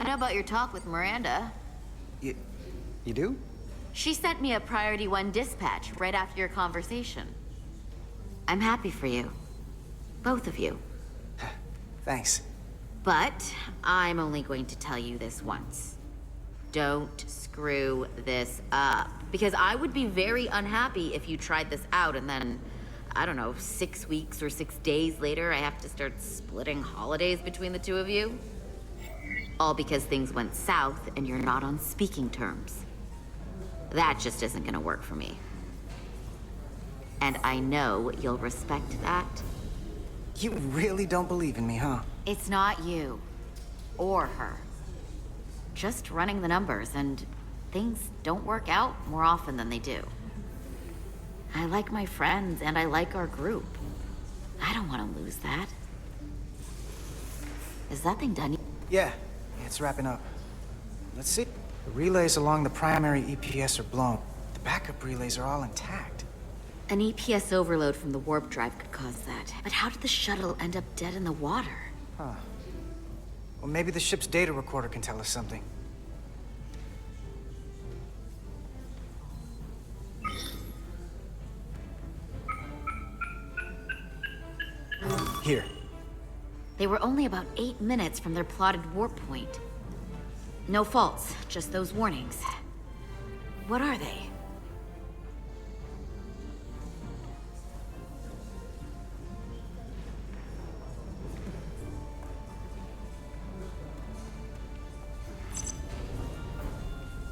know about your talk with Miranda. You do? She sent me a Priority 1 dispatch right after your conversation. I'm happy for you. Both of you. Thanks. But I'm only going to tell you this once. Don't screw this up. Because I would be very unhappy if you tried this out and then, I don't know, 6 weeks or 6 days later, I have to start splitting holidays between the two of you. All because things went south and you're not on speaking terms. That just isn't gonna work for me. And I know you'll respect that. You really don't believe in me, huh? It's not you. Or her. Just running the numbers, and things don't work out more often than they do. I like my friends, and I like our group. I don't want to lose that. Is that thing done? Yeah, it's wrapping up. Let's see. The relays along the primary EPS are blown. The backup relays are all intact. An EPS overload from the warp drive could cause that. But how did the shuttle end up dead in the water? Huh. Well, maybe the ship's data recorder can tell us something. Here. They were only about 8 minutes from their plotted warp point. No faults, just those warnings. What are they?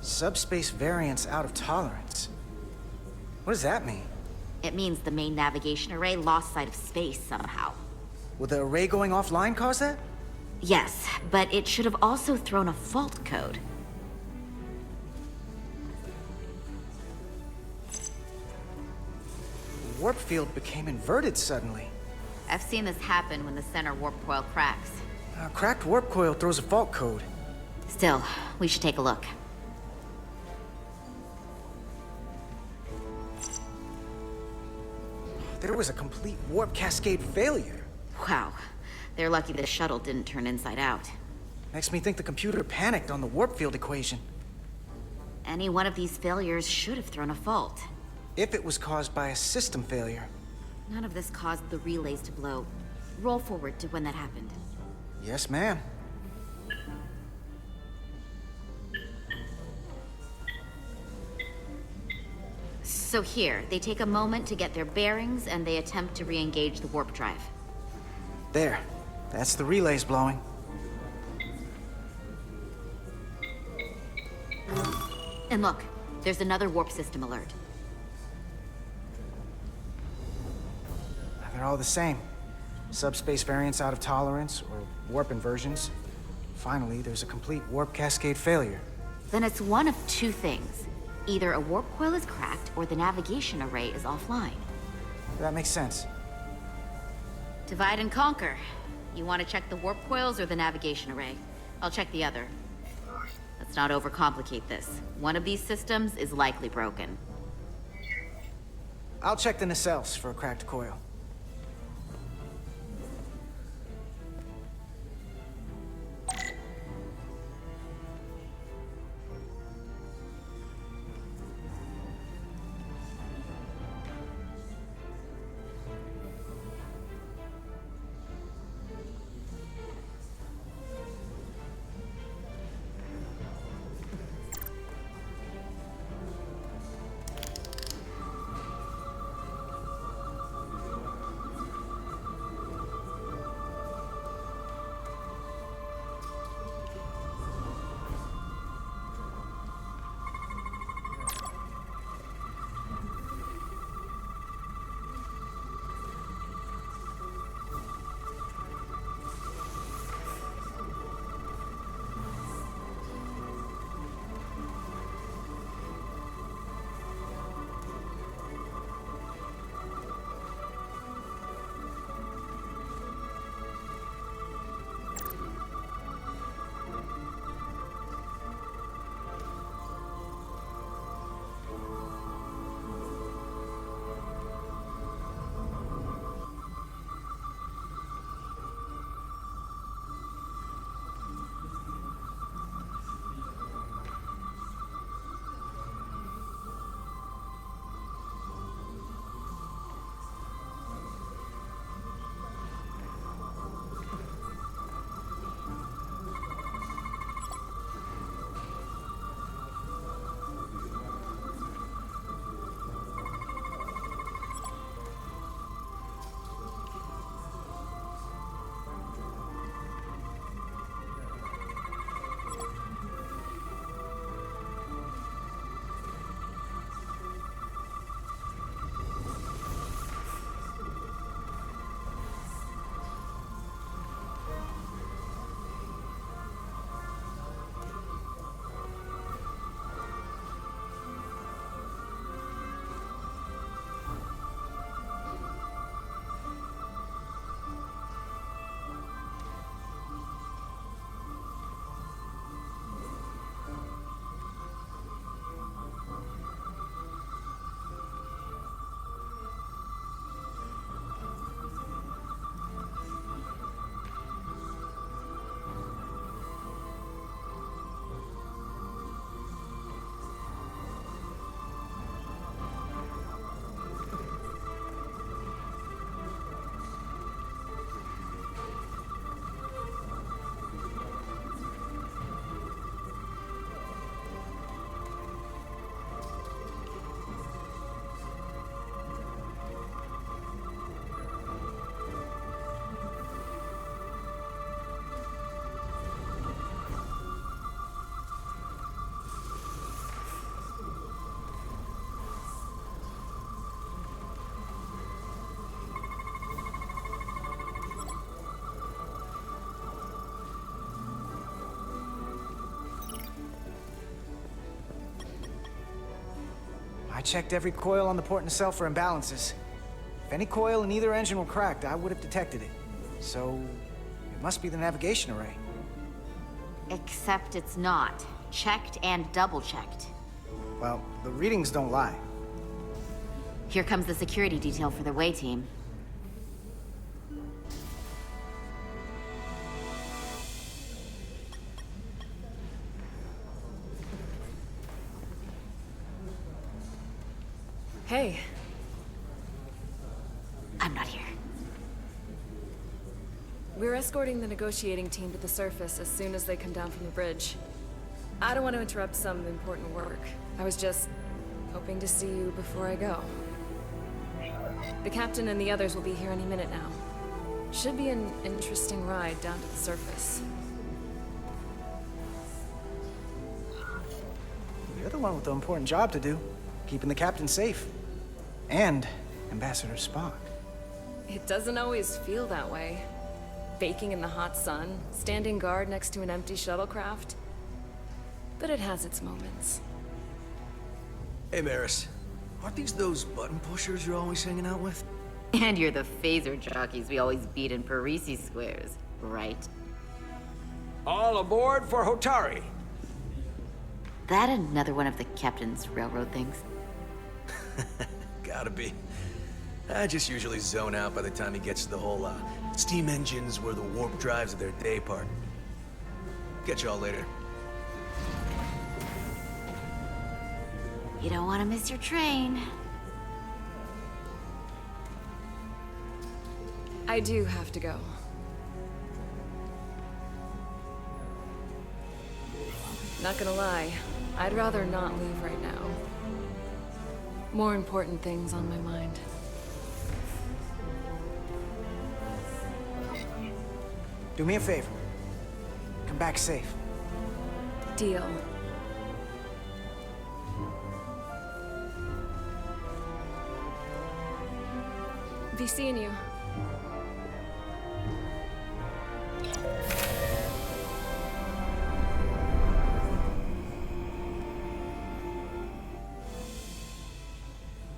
Subspace variance out of tolerance. What does that mean? It means the main navigation array lost sight of space somehow. Will the array going offline cause that? Yes, but it should have also thrown a fault code. The warp field became inverted suddenly. I've seen this happen when the center warp coil cracks. A cracked warp coil throws a fault code. Still, we should take a look. There was a complete warp cascade failure. Wow. They're lucky the shuttle didn't turn inside out. Makes me think the computer panicked on the warp field equation. Any one of these failures should have thrown a fault. If it was caused by a system failure. None of this caused the relays to blow. Roll forward to when that happened. Yes, ma'am. So here, they take a moment to get their bearings and they attempt to re-engage the warp drive. There. That's the relays blowing. And look, there's another warp system alert. They're all the same. Subspace variance out of tolerance, or warp inversions. Finally, there's a complete warp cascade failure. Then it's one of two things. Either a warp coil is cracked, or the navigation array is offline. That makes sense. Divide and conquer. You want to check the warp coils or the navigation array? I'll check the other. Let's not overcomplicate this. One of these systems is likely broken. I'll check the nacelles for a cracked coil. checked every coil on the port nacelle for imbalances. If any coil in either engine were cracked, I would have detected it. So, it must be the navigation array. Except it's not. Checked and double-checked. Well, the readings don't lie. Here comes the security detail for the way team. Hey. I'm not here. We're escorting the negotiating team to the surface as soon as they come down from the bridge. I don't want to interrupt some important work. I was just hoping to see you before I go. The captain and the others will be here any minute now. Should be an interesting ride down to the surface. You're the one with the important job to do. Keeping the captain safe. And Ambassador Spock. It doesn't always feel that way. Baking in the hot sun, standing guard next to an empty shuttlecraft. But it has its moments. Hey, Maris. Aren't these those button pushers you're always hanging out with? And you're the phaser jockeys we always beat in Parisi squares, right? All aboard for Hotari! That another one of the captain's railroad things? Gotta be. I just usually zone out by the time he gets to the whole, steam engines were the warp drives of their day part. Catch y'all later. You don't want to miss your train. I do have to go. Not gonna lie, I'd rather not leave right now. More important things on my mind. Do me a favor. Come back safe. Deal. Be seeing you.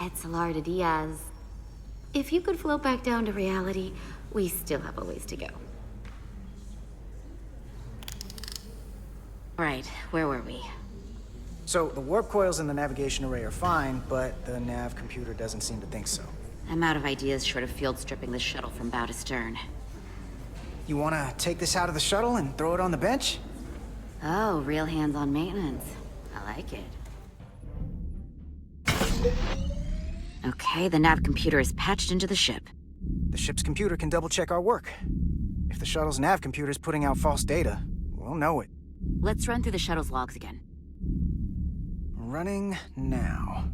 Etzelarda Diaz. If you could float back down to reality, we still have a ways to go. Right, where were we? So, the warp coils in the navigation array are fine, but the nav computer doesn't seem to think so. I'm out of ideas short of field stripping the shuttle from bow to stern. You wanna take this out of the shuttle and throw it on the bench? Oh, real hands-on maintenance. I like it. Okay, the nav computer is patched into the ship. The ship's computer can double-check our work. If the shuttle's nav computer is putting out false data, we'll know it. Let's run through the shuttle's logs again. Running now.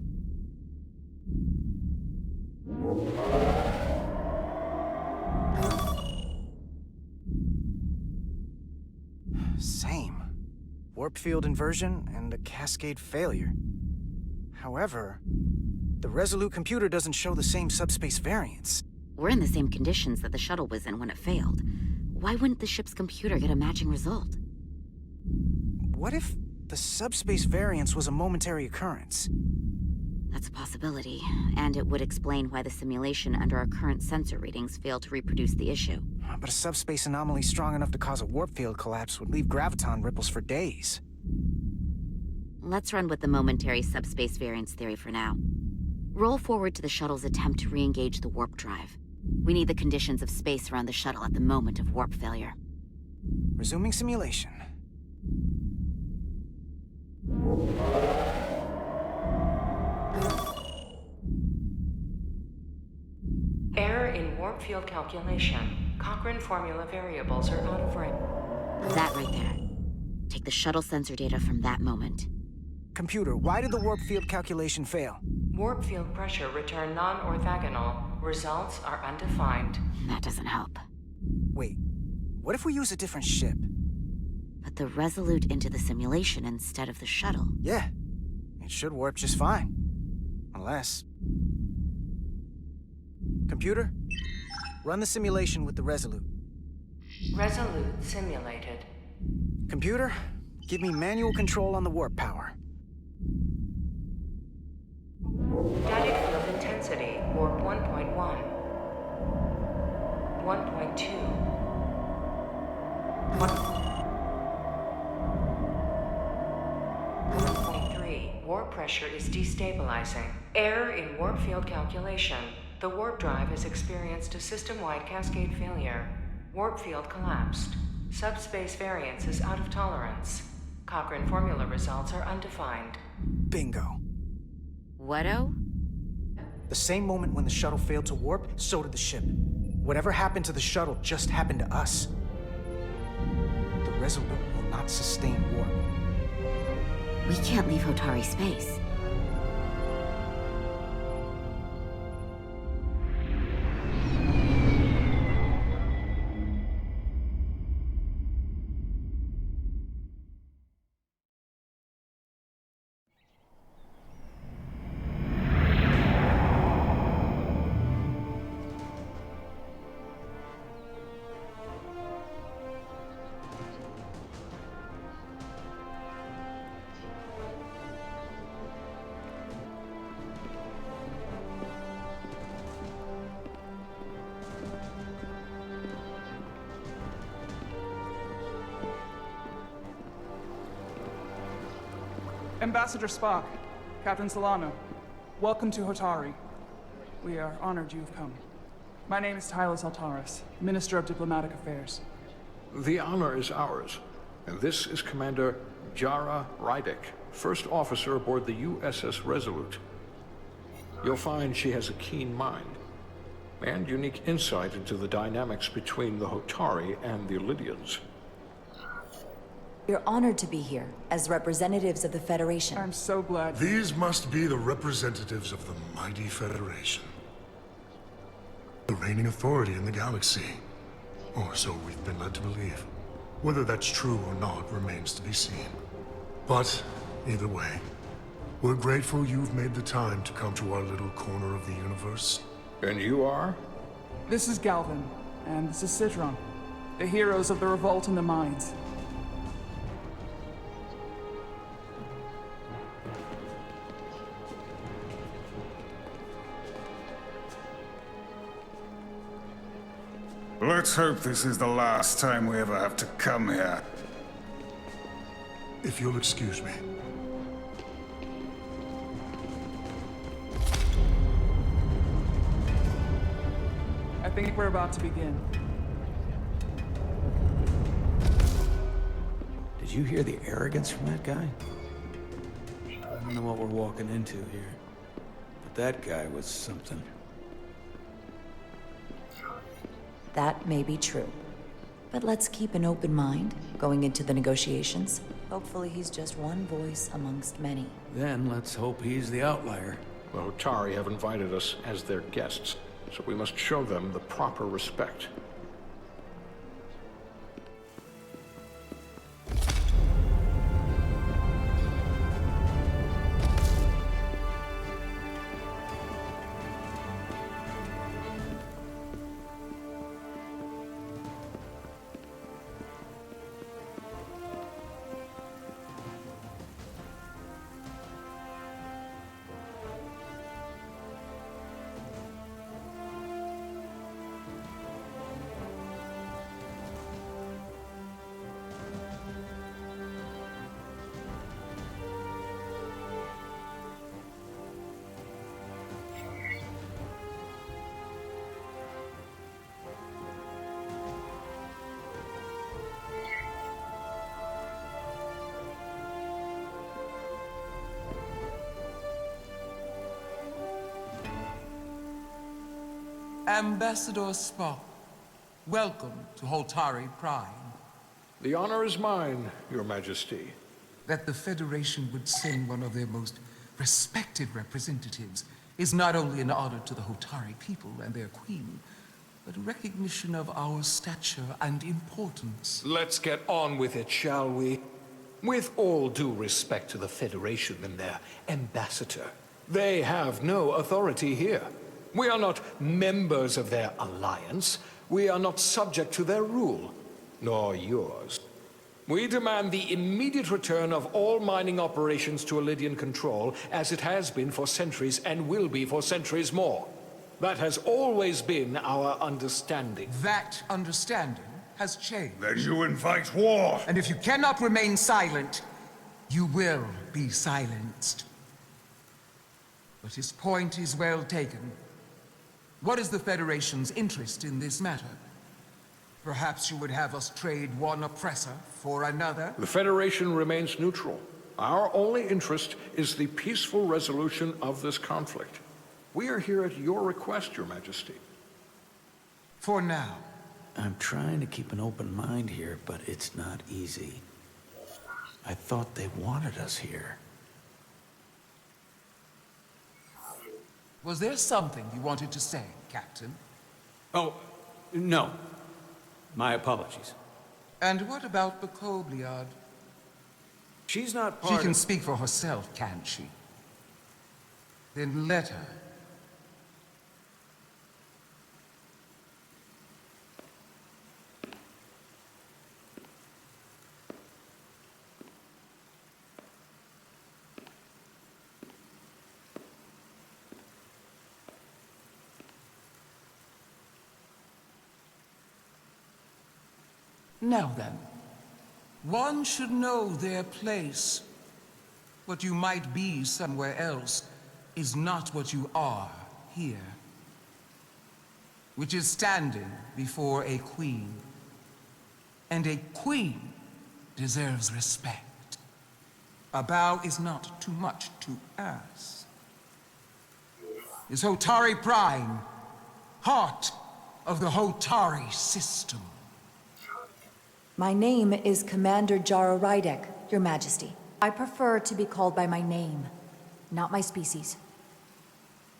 Same. Warp field inversion and a cascade failure. However, the Resolute computer doesn't show the same subspace variance. We're in the same conditions that the shuttle was in when it failed. Why wouldn't the ship's computer get a matching result? What if the subspace variance was a momentary occurrence? That's a possibility, and it would explain why the simulation under our current sensor readings failed to reproduce the issue. But a subspace anomaly strong enough to cause a warp field collapse would leave graviton ripples for days. Let's run with the momentary subspace variance theory for now. Roll forward to the shuttle's attempt to re-engage the warp drive. We need the conditions of space around the shuttle at the moment of warp failure. Resuming simulation. Error in warp field calculation. Cochrane formula variables are out of range. That right there. Take the shuttle sensor data from that moment. Computer, why did the warp field calculation fail? Warp field pressure returned non-orthogonal. Results are undefined. That doesn't help. Wait, what if we use a different ship? Put the Resolute into the simulation instead of the shuttle. Yeah, it should warp just fine. Unless... Computer, run the simulation with the Resolute. Resolute simulated. Computer, give me manual control on the warp power. Static field intensity, warp 1.1. 1.2. 1.3. Warp pressure is destabilizing. Error in warp field calculation. The warp drive has experienced a system-wide cascade failure. Warp field collapsed. Subspace variance is out of tolerance. Cochrane formula results are undefined. Bingo. What-o? The same moment when the shuttle failed to warp, so did the ship. Whatever happened to the shuttle just happened to us. The Resolute will not sustain warp. We can't leave Hotari space. Ambassador Spock, Captain Solano, welcome to Hotari. We are honored you've come. My name is Tylos Altaris, Minister of Diplomatic Affairs. The honor is ours, and this is Commander Jara Rydick, first officer aboard the USS Resolute. You'll find she has a keen mind, and unique insight into the dynamics between the Hotari and the Illidians. We're honored to be here, as representatives of the Federation. I'm so glad. These must be the representatives of the mighty Federation. The reigning authority in the galaxy. Or so we've been led to believe. Whether that's true or not remains to be seen. But, either way, we're grateful you've made the time to come to our little corner of the universe. And you are? This is Galvin, and this is Citron, the heroes of the revolt in the mines. Let's hope this is the last time we ever have to come here. If you'll excuse me. I think we're about to begin. Did you hear the arrogance from that guy? I don't know what we're walking into here, but that guy was something. That may be true. But let's keep an open mind going into the negotiations. Hopefully he's just one voice amongst many. Then let's hope he's the outlier. The Hotari have invited us as their guests, so we must show them the proper respect. Ambassador Spock, welcome to Hotari Prime. The honor is mine, Your Majesty. That the Federation would send one of their most respected representatives is not only an honor to the Hotari people and their queen, but a recognition of our stature and importance. Let's get on with it, shall we? With all due respect to the Federation and their ambassador, they have no authority here. We are not members of their alliance. We are not subject to their rule, nor yours. We demand the immediate return of all mining operations to Elydian control, as it has been for centuries and will be for centuries more. That has always been our understanding. That understanding has changed. Then you invite war. And if you cannot remain silent, you will be silenced. But his point is well taken. What is the Federation's interest in this matter? Perhaps you would have us trade one oppressor for another? The Federation remains neutral. Our only interest is the peaceful resolution of this conflict. We are here at your request, Your Majesty. For now. I'm trying to keep an open mind here, but it's not easy. I thought they wanted us here. Was there something you wanted to say, Captain? Oh, no. My apologies. And what about the Kobliad? She's not She part can of... speak for herself, can't she? Then let her. Now then, one should know their place. What you might be somewhere else is not what you are here. Which is standing before a queen. And a queen deserves respect. A bow is not too much to ask. Is Hotari Prime, heart of the Hotari system? My name is Commander Jara Rydek, Your Majesty. I prefer to be called by my name, not my species.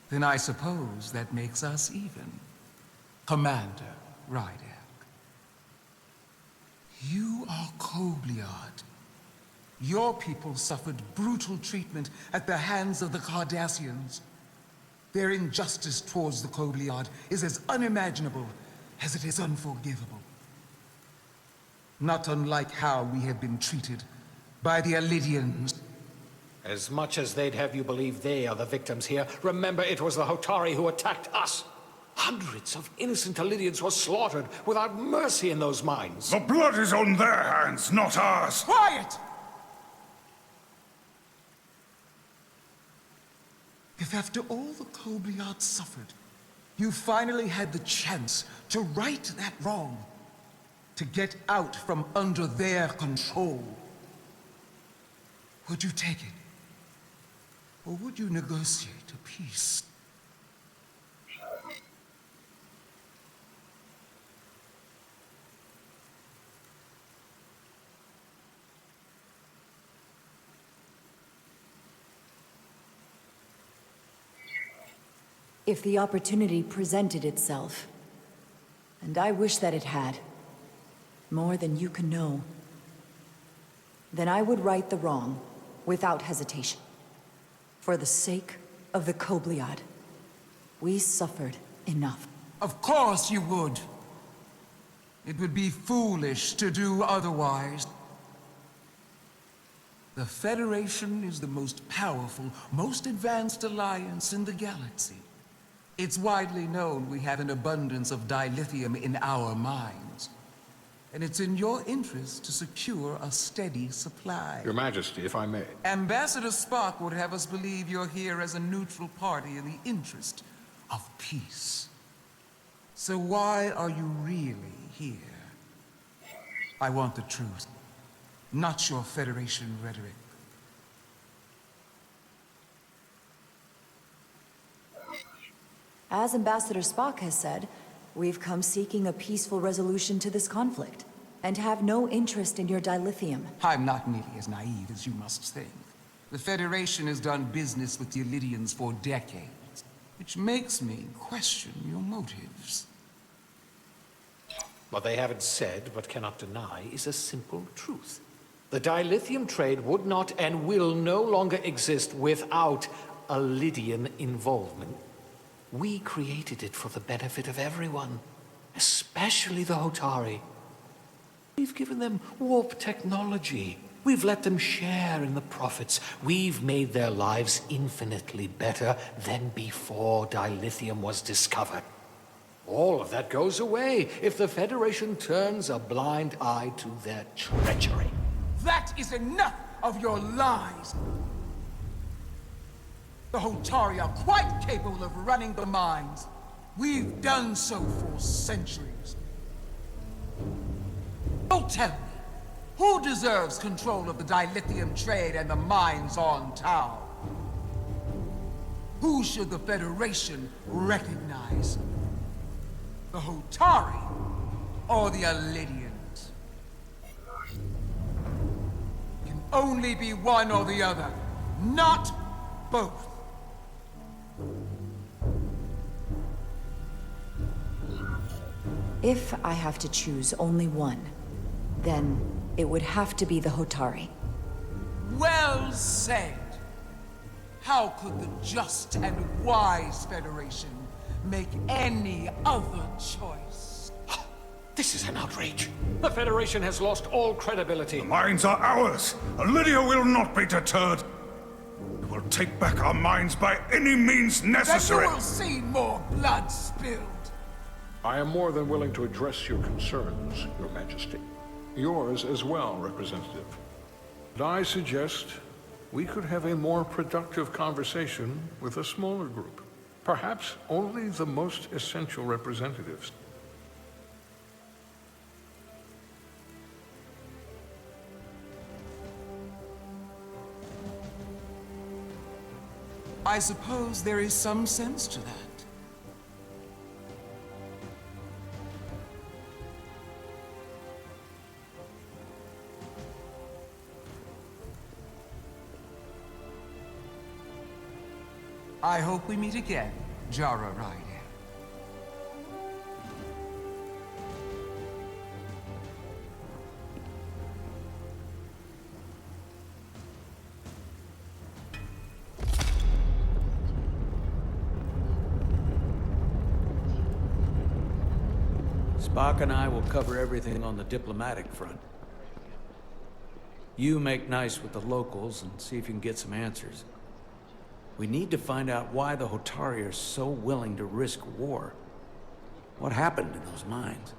Then I suppose that makes us even. Commander Rydek. You are Kobliad. Your people suffered brutal treatment at the hands of the Cardassians. Their injustice towards the Kobliad is as unimaginable as it is unforgivable. Not unlike how we have been treated by the Elydians. As much as they'd have you believe they are the victims here, remember it was the Hotari who attacked us. Hundreds of innocent Elydians were slaughtered without mercy in those mines. The blood is on their hands, not ours. Quiet! If after all the Kobliad suffered, you finally had the chance to right that wrong, to get out from under their control, would you take it? Or would you negotiate a peace? If the opportunity presented itself, and I wish that it had, more than you can know, then I would right the wrong without hesitation. For the sake of the Kobliad, we suffered enough. Of course you would. It would be foolish to do otherwise. The Federation is the most powerful, most advanced alliance in the galaxy. It's widely known we have an abundance of dilithium in our mines. And it's in your interest to secure a steady supply. Your Majesty, if I may. Ambassador Spock would have us believe you're here as a neutral party in the interest of peace. So why are you really here? I want the truth, not your Federation rhetoric. As Ambassador Spock has said, we've come seeking a peaceful resolution to this conflict, and have no interest in your dilithium. I'm not nearly as naive as you must think. The Federation has done business with the Elydians for decades, which makes me question your motives. What they haven't said, but cannot deny, is a simple truth. The dilithium trade would not and will no longer exist without Elydian involvement. We created it for the benefit of everyone, especially the Hotari. We've given them warp technology. We've let them share in the profits. We've made their lives infinitely better than before dilithium was discovered. All of that goes away if the Federation turns a blind eye to their treachery. That is enough of your lies! The Hotari are quite capable of running the mines. We've done so for centuries. So tell me, who deserves control of the dilithium trade and the mines on Tau? Who should the Federation recognize? The Hotari or the Alidians? It can only be one or the other, not both. If I have to choose only one, then it would have to be the Hotari. Well said. How could the just and wise Federation make any other choice? This is an outrage. The Federation has lost all credibility. The mines are ours. Lydia will not be deterred. We will take back our mines by any means necessary. Then you will see more blood spilled. I am more than willing to address your concerns, Your Majesty. Yours as well, Representative. And I suggest we could have a more productive conversation with a smaller group. Perhaps only the most essential representatives. I suppose there is some sense to that. I hope we meet again, Jara Ryder. Spock and I will cover everything on the diplomatic front. You make nice with the locals and see if you can get some answers. We need to find out why the Hotari are so willing to risk war. What happened in those mines?